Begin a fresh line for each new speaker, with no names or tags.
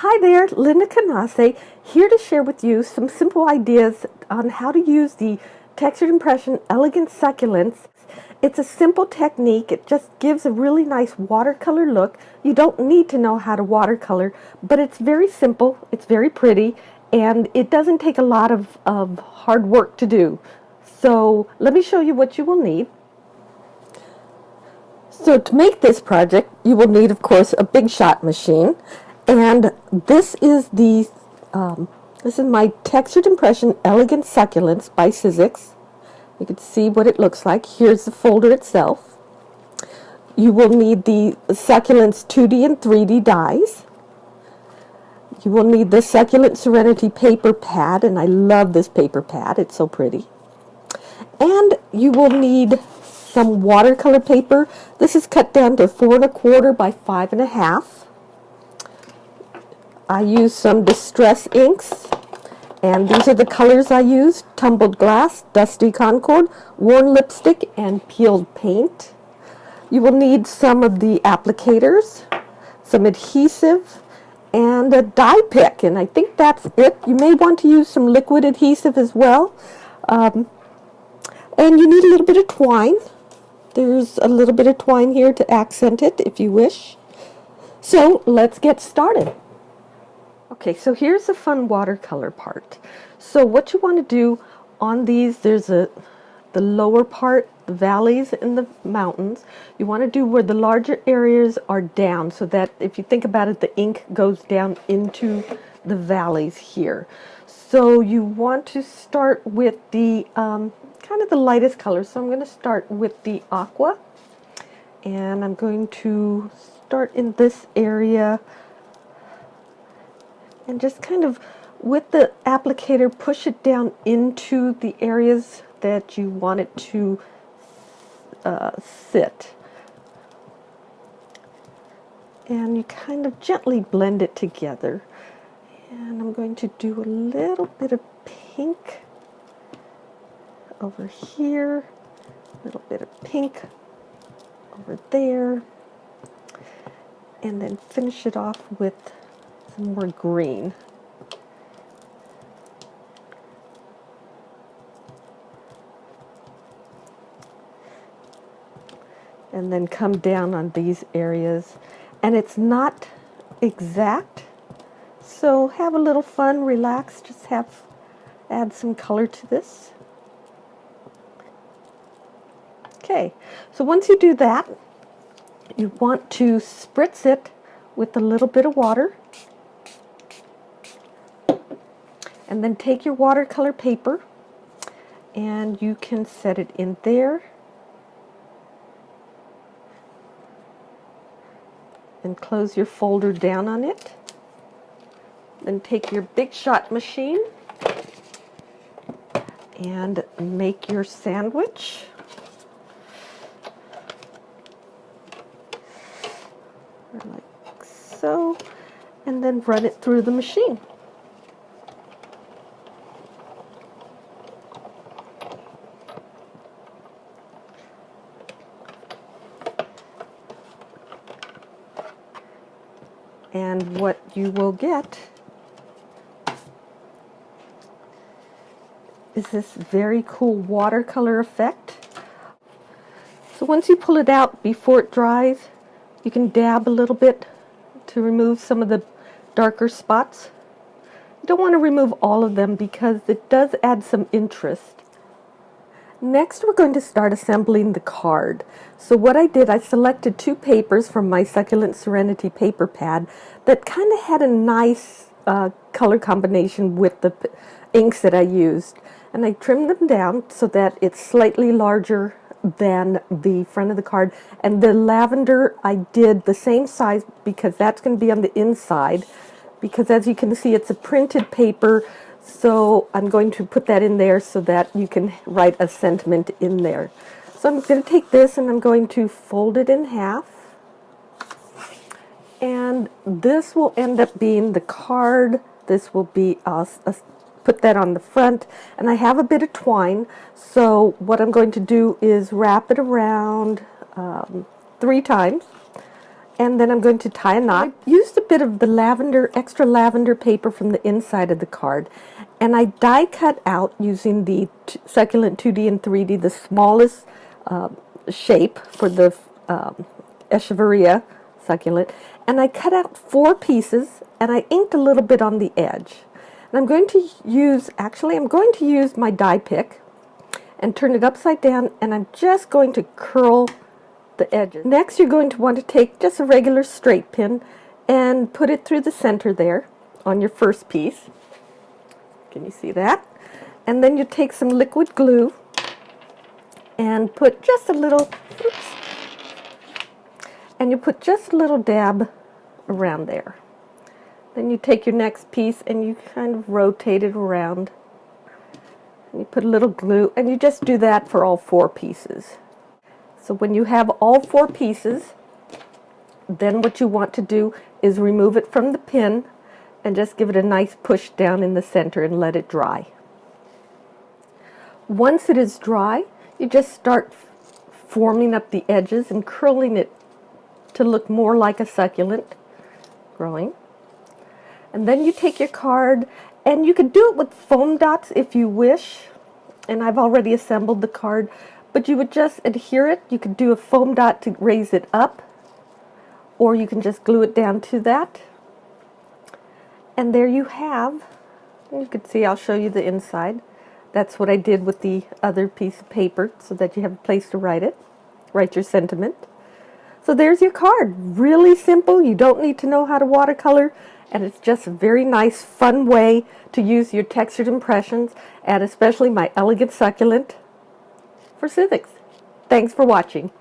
Hi there, LyndaCreates here to share with you some simple ideas on how to use the textured impression Elegant Succulents. It's a simple technique. It just gives a really nice watercolor look. You don't need to know how to watercolor, but it's very simple, it's very pretty, and it doesn't take a lot of hard work to do. So let me show you what you will need. So to make this project, you will need, of course, a big shot machine. And this is my textured impression Elegant Succulents by Sizzix. You can see what it looks like. Here's the folder itself. You will need the Succulents 2D and 3D dies. You will need the Succulent Serenity paper pad, and I love this paper pad. It's so pretty. And you will need some watercolor paper. This is cut down to 4 1/4 by 5 1/2. I use some Distress inks, and these are the colors I use: tumbled glass, dusty concord, worn lipstick, and peeled paint. You will need some of the applicators, some adhesive, and a dye pick, and I think that's it. You may want to use some liquid adhesive as well. And you need a little bit of twine. There's a little bit of twine here to accent it if you wish. So let's get started. Okay, so here's the fun watercolor part. So what you want to do on these, there's the lower part, the valleys and the mountains. You want to do where the larger areas are down, so that if you think about it, the ink goes down into the valleys here. So you want to start with the kind of the lightest color. So I'm going to start with the aqua, and I'm going to start in this area. And just kind of, with the applicator, push it down into the areas that you want it to sit. And you kind of gently blend it together. And I'm going to do a little bit of pink over here, a little bit of pink over there, and then finish it off with some more green. And then come down on these areas. And it's not exact, so have a little fun, relax, just add some color to this. Okay, so once you do that, you want to spritz it with a little bit of water. And then take your watercolor paper, and you can set it in there. And close your folder down on it. Then take your big shot machine and make your sandwich. Like so. And then run it through the machine. And what you will get is this very cool watercolor effect. So once you pull it out before it dries, you can dab a little bit to remove some of the darker spots. You don't want to remove all of them because it does add some interest. Next, we're going to start assembling the card. So what I did, I selected 2 papers from my Succulent Serenity paper pad that kind of had a nice color combination with the inks that I used. And I trimmed them down so that it's slightly larger than the front of the card. And the lavender, I did the same size because that's going to be on the inside. Because as you can see, it's a printed paper. So I'm going to put that in there so that you can write a sentiment in there. So I'm going to take this and I'm going to fold it in half. And this will end up being the card. This will be, put that on the front. And I have a bit of twine. So what I'm going to do is wrap it around 3 times. And then I'm going to tie a knot. I used a bit of the extra lavender paper from the inside of the card, and I die cut out using the Succulent 2D and 3D, the smallest shape for the Echeveria succulent, and I cut out 4 pieces, and I inked a little bit on the edge. And I'm going to use my die pick and turn it upside down, and I'm just going to curl the edges. Next, you're going to want to take just a regular straight pin and put it through the center there on your first piece. Can you see that? And then you take some liquid glue and put just a little, and you put just a little dab around there. Then you take your next piece and you kind of rotate it around. And you put a little glue, and you just do that for all 4 pieces. So when you have all 4 pieces, then what you want to do is remove it from the pin and just give it a nice push down in the center and let it dry. Once it is dry, you just start forming up the edges and curling it to look more like a succulent growing. And then you take your card, and you could do it with foam dots if you wish. And I've already assembled the card, but you would just adhere it. You could do a foam dot to raise it up, or you can just glue it down to that. And there you have, you can see, I'll show you the inside. That's what I did with the other piece of paper, so that you have a place to write your sentiment. So there's your card. Really simple. You don't need to know how to watercolor, and it's just a very nice, fun way to use your textured impressions, and especially my Elegant Succulent for civics. Thanks for watching.